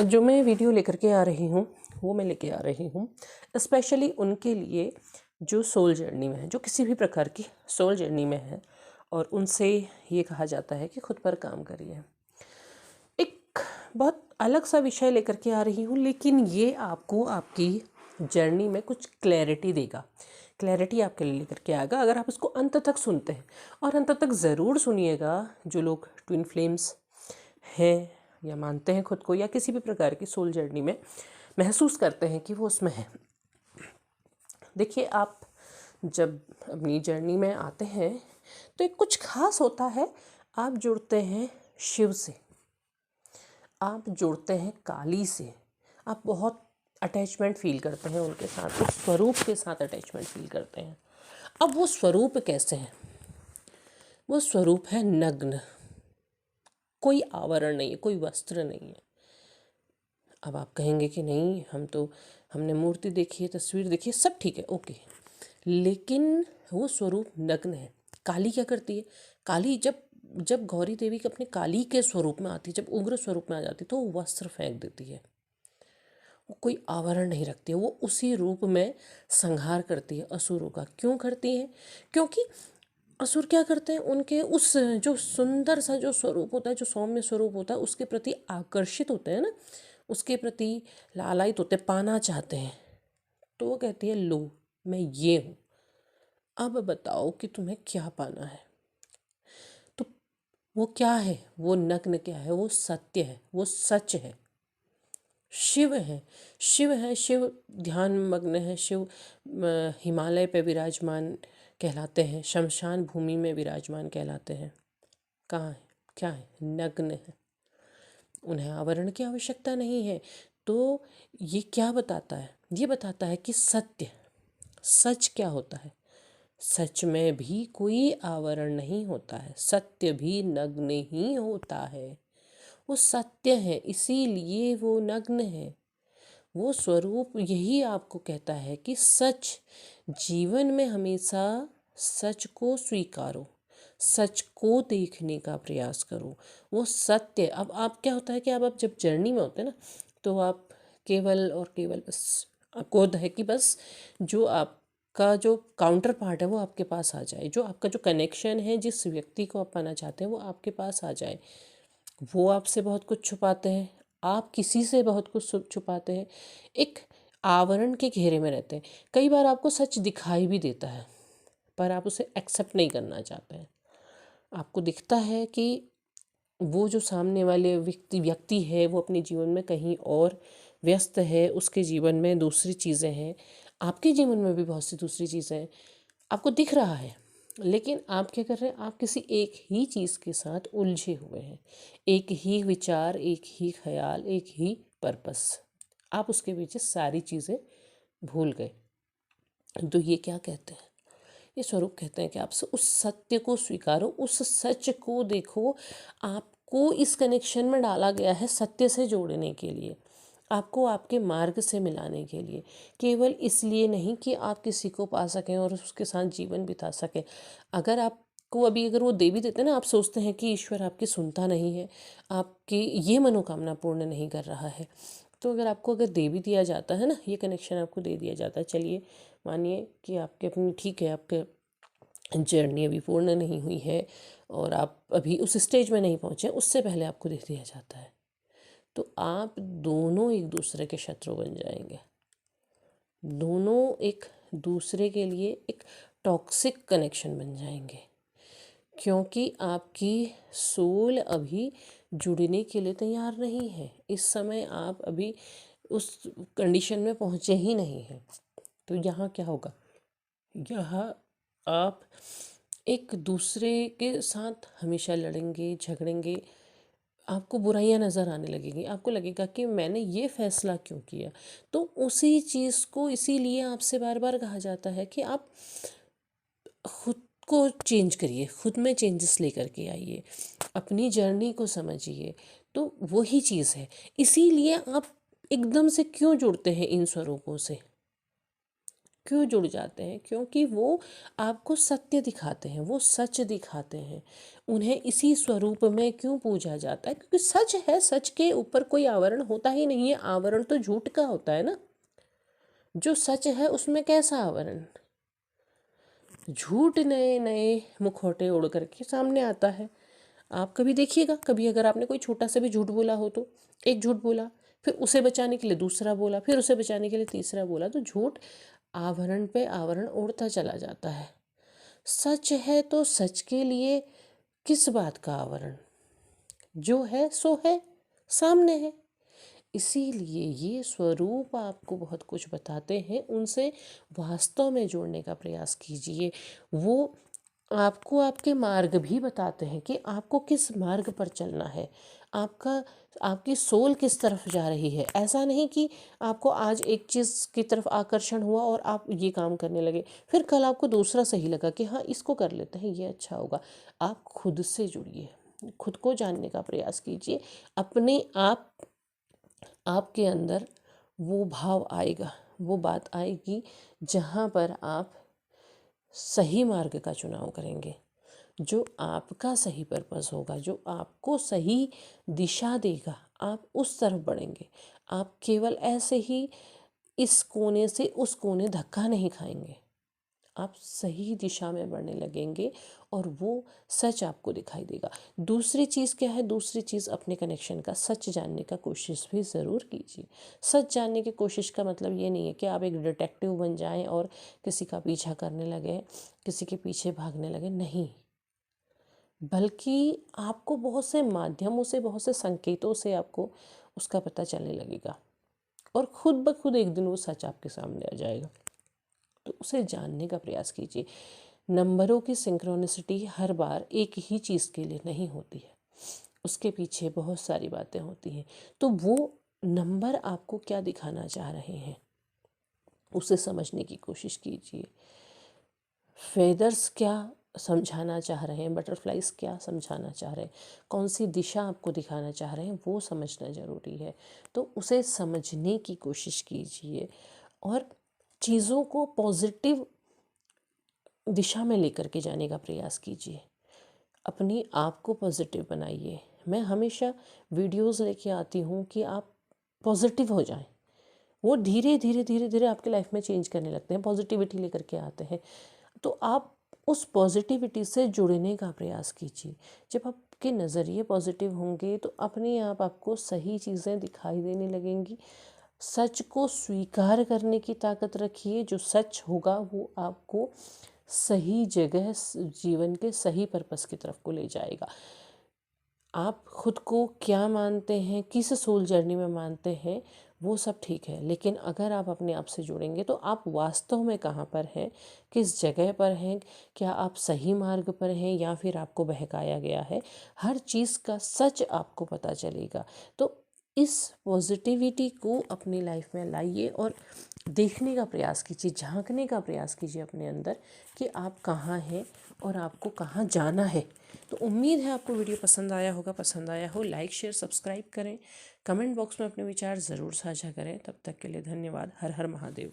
जो मैं वीडियो लेकर के आ रही हूँ वो मैं लेके आ रही हूँ स्पेशली उनके लिए जो सोल जर्नी में है, जो किसी भी प्रकार की सोल जर्नी में है और उनसे ये कहा जाता है कि खुद पर काम करिए। एक बहुत अलग सा विषय लेकर के आ रही हूँ, लेकिन ये आपको आपकी जर्नी में कुछ क्लैरिटी देगा, क्लैरिटी आपके लिए लेकर के आएगा अगर आप इसको अंत तक सुनते हैं। और अंत तक ज़रूर सुनिएगा। जो लोग ट्विन फ्लेम्स हैं या मानते हैं खुद को या किसी भी प्रकार की सोल जर्नी में महसूस करते हैं कि वो उसमें है। देखिए, आप जब अपनी जर्नी में आते हैं तो एक कुछ खास होता है। आप जुड़ते हैं शिव से, आप जुड़ते हैं काली से, आप बहुत अटैचमेंट फील करते हैं उनके साथ, उस स्वरूप के साथ अटैचमेंट फील करते हैं। अब वो स्वरूप कैसे है? वो स्वरूप है नग्न, कोई आवरण नहीं है, कोई वस्त्र नहीं है। अब आप कहेंगे कि नहीं, हमने मूर्ति देखी है, तस्वीर देखी है, सब ठीक है, ओके, लेकिन वो स्वरूप नग्न है। काली क्या करती है? काली जब गौरी देवी के अपने काली के स्वरूप में आती है, जब उग्र स्वरूप में आ जाती है, तो वो वस्त्र फेंक देती है। वो कोई आवरण नहीं रखती है, वो उसी रूप में संहार करती है असुरों का। क्यों करती है? क्योंकि असुर क्या करते हैं, उनके उस जो सुंदर सा जो स्वरूप होता है, जो सौम्य स्वरूप होता है, उसके प्रति आकर्षित होते हैं ना, उसके प्रति लालायित होते, पाना चाहते हैं। तो वो कहती है, लो मैं ये हूँ, अब बताओ कि तुम्हें क्या पाना है। तो वो क्या है? वो नग्न क्या है? वो सत्य है, वो सच है, शिव है। शिव है, शिव ध्यान मग्न है, शिव हिमालय पे विराजमान कहलाते हैं, शमशान भूमि में विराजमान कहलाते हैं। कहाँ है? क्या है? नग्न है, उन्हें आवरण की आवश्यकता नहीं है। तो ये क्या बताता है? ये बताता है कि सत्य, सच क्या होता है? सच में भी कोई आवरण नहीं होता है, सत्य भी नग्न ही होता है। वो सत्य है, इसीलिए वो नग्न है। वो स्वरूप यही आपको कहता है कि सच, जीवन में हमेशा सच को स्वीकारो, सच को देखने का प्रयास करो। वो सत्य। अब आप क्या होता है कि आप जब जर्नी में होते हैं ना, तो आप केवल और केवल बस आपको होता है कि बस जो आपका जो काउंटर पार्ट है वो आपके पास आ जाए, जो आपका जो कनेक्शन है, जिस व्यक्ति को आप पाना चाहते हैं वो आपके पास आ जाए। वो आपसे बहुत कुछ छुपाते हैं, आप किसी से बहुत कुछ छुपाते हैं, एक आवरण के घेरे में रहते हैं। कई बार आपको सच दिखाई भी देता है, पर आप उसे एक्सेप्ट नहीं करना चाहते हैं। आपको दिखता है कि वो जो सामने वाले व्यक्ति है वो अपने जीवन में कहीं और व्यस्त है, उसके जीवन में दूसरी चीज़ें हैं, आपके जीवन में भी बहुत सी दूसरी चीज़ें हैं, आपको दिख रहा है। लेकिन आप क्या कर रहे हैं? आप किसी एक ही चीज़ के साथ उलझे हुए हैं, एक ही विचार, एक ही ख्याल, एक ही पर्पस, आप उसके पीछे सारी चीज़ें भूल गए। तो ये क्या कहते हैं? ये स्वरूप कहते हैं कि आप उस सत्य को स्वीकारो, उस सच को देखो। आपको इस कनेक्शन में डाला गया है सत्य से जोड़ने के लिए, आपको आपके मार्ग से मिलाने के लिए, केवल इसलिए नहीं कि आप किसी को पा सकें और उसके साथ जीवन बिता सकें। अगर आपको अगर वो दे भी देते हैं ना, आप सोचते हैं कि ईश्वर आपकी सुनता नहीं है, आपकी ये मनोकामना पूर्ण नहीं कर रहा है। तो अगर दे भी दिया जाता है ना, ये कनेक्शन आपको दे दिया जाता है, चलिए मानिए कि आपके अपनी ठीक है, आपके जर्नी अभी पूर्ण नहीं हुई है और आप अभी उस स्टेज में नहीं पहुँचे, उससे पहले आपको दे दिया जाता है, तो आप दोनों एक दूसरे के शत्रु बन जाएंगे। दोनों एक दूसरे के लिए एक टॉक्सिक कनेक्शन बन जाएंगे, क्योंकि आपकी सोल अभी जुड़ने के लिए तैयार नहीं है। इस समय आप अभी उस कंडीशन में पहुँचे ही नहीं हैं। तो यहाँ क्या होगा? यहाँ आप एक दूसरे के साथ हमेशा लड़ेंगे, झगड़ेंगे, आपको बुराइयां नज़र आने लगेंगी, आपको लगेगा कि मैंने ये फैसला क्यों किया। तो उसी चीज़ को इसीलिए आपसे बार बार कहा जाता है कि आप खुद को चेंज करिए, खुद में चेंजेस लेकर के आइए, अपनी जर्नी को समझिए। तो वही चीज़ है। इसीलिए आप एकदम से क्यों जुड़ते हैं इन स्वरूपों से? क्यों जुड़ जाते हैं? क्योंकि वो आपको सत्य दिखाते हैं, वो सच दिखाते हैं। उन्हें इसी स्वरूप में क्यों पूजा जाता है? क्योंकि सच है, सच के ऊपर कोई आवरण होता ही नहीं है। आवरण तो झूठ का होता है ना। जो सच है उसमें कैसा आवरण? झूठ नए नए मुखौटे ओढ़ करके सामने आता है। आप कभी देखिएगा, कभी अगर आपने कोई छोटा सा भी झूठ बोला हो तो एक झूठ बोला, फिर उसे बचाने के लिए दूसरा बोला, फिर उसे बचाने के लिए तीसरा बोला, तो झूठ आवरण पे आवरण ओढ़ता चला जाता है। सच है तो सच के लिए किस बात का आवरण? जो है सो है, सामने है। इसीलिए ये स्वरूप आपको बहुत कुछ बताते हैं। उनसे वास्तव में जोड़ने का प्रयास कीजिए। वो आपको आपके मार्ग भी बताते हैं कि आपको किस मार्ग पर चलना है, आपकी सोल किस तरफ जा रही है। ऐसा नहीं कि आपको आज एक चीज़ की तरफ आकर्षण हुआ और आप ये काम करने लगे, फिर कल आपको दूसरा सही लगा कि हाँ इसको कर लेते हैं, ये अच्छा होगा। आप खुद से जुड़िए, खुद को जानने का प्रयास कीजिए। अपने आपके अंदर वो भाव आएगा, वो बात आएगी जहाँ पर आप सही मार्ग का चुनाव करेंगे, जो आपका सही पर्पस होगा, जो आपको सही दिशा देगा। आप उस तरफ बढ़ेंगे। आप केवल ऐसे ही इस कोने से उस कोने धक्का नहीं खाएंगे। आप सही दिशा में बढ़ने लगेंगे और वो सच आपको दिखाई देगा। दूसरी चीज़ क्या है? दूसरी चीज़ अपने कनेक्शन का सच जानने का कोशिश भी ज़रूर कीजिए। सच जानने की कोशिश का मतलब ये नहीं है कि आप एक डिटेक्टिव बन जाएं और किसी का पीछा करने लगे, किसी के पीछे भागने लगे, नहीं। बल्कि आपको बहुत से माध्यमों से, बहुत से संकेतों से आपको उसका पता चलने लगेगा और खुद ब खुद एक दिन वो सच आपके सामने आ जाएगा। तो उसे जानने का प्रयास कीजिए। नंबरों की सिंक्रोनिसिटी हर बार एक ही चीज़ के लिए नहीं होती है, उसके पीछे बहुत सारी बातें होती हैं। तो वो नंबर आपको क्या दिखाना चाह रहे हैं, उसे समझने की कोशिश कीजिए। फेदर्स क्या समझाना चाह रहे हैं, बटरफ्लाइज क्या समझाना चाह रहे हैं, कौन सी दिशा आपको दिखाना चाह रहे हैं, वो समझना ज़रूरी है। तो उसे समझने की कोशिश कीजिए और चीज़ों को पॉजिटिव दिशा में लेकर के जाने का प्रयास कीजिए। अपनी आप को पॉजिटिव बनाइए। मैं हमेशा वीडियोस लेके आती हूँ कि आप पॉजिटिव हो जाएं। वो धीरे धीरे धीरे धीरे आपके लाइफ में चेंज करने लगते हैं, पॉजिटिविटी लेकर के आते हैं। तो आप उस पॉजिटिविटी से जुड़ने का प्रयास कीजिए। जब आपके नज़रिए पॉजिटिव होंगे तो अपने आप आपको सही चीज़ें दिखाई देने लगेंगी। सच को स्वीकार करने की ताकत रखिए। जो सच होगा वो आपको सही जगह, जीवन के सही पर्पस की तरफ को ले जाएगा। आप खुद को क्या मानते हैं, किस सोल जर्नी में मानते हैं, वो सब ठीक है, लेकिन अगर आप अपने आप से जुड़ेंगे तो आप वास्तव में कहाँ पर हैं, किस जगह पर हैं, क्या आप सही मार्ग पर हैं या फिर आपको बहकाया गया है, हर चीज़ का सच आपको पता चलेगा। तो इस पॉजिटिविटी को अपनी लाइफ में लाइए और देखने का प्रयास कीजिए, झांकने का प्रयास कीजिए अपने अंदर कि आप कहाँ हैं और आपको कहाँ जाना है। तो उम्मीद है आपको वीडियो पसंद आया होगा। पसंद आया हो लाइक शेयर सब्सक्राइब करें, कमेंट बॉक्स में अपने विचार ज़रूर साझा करें। तब तक के लिए धन्यवाद। हर हर महादेव।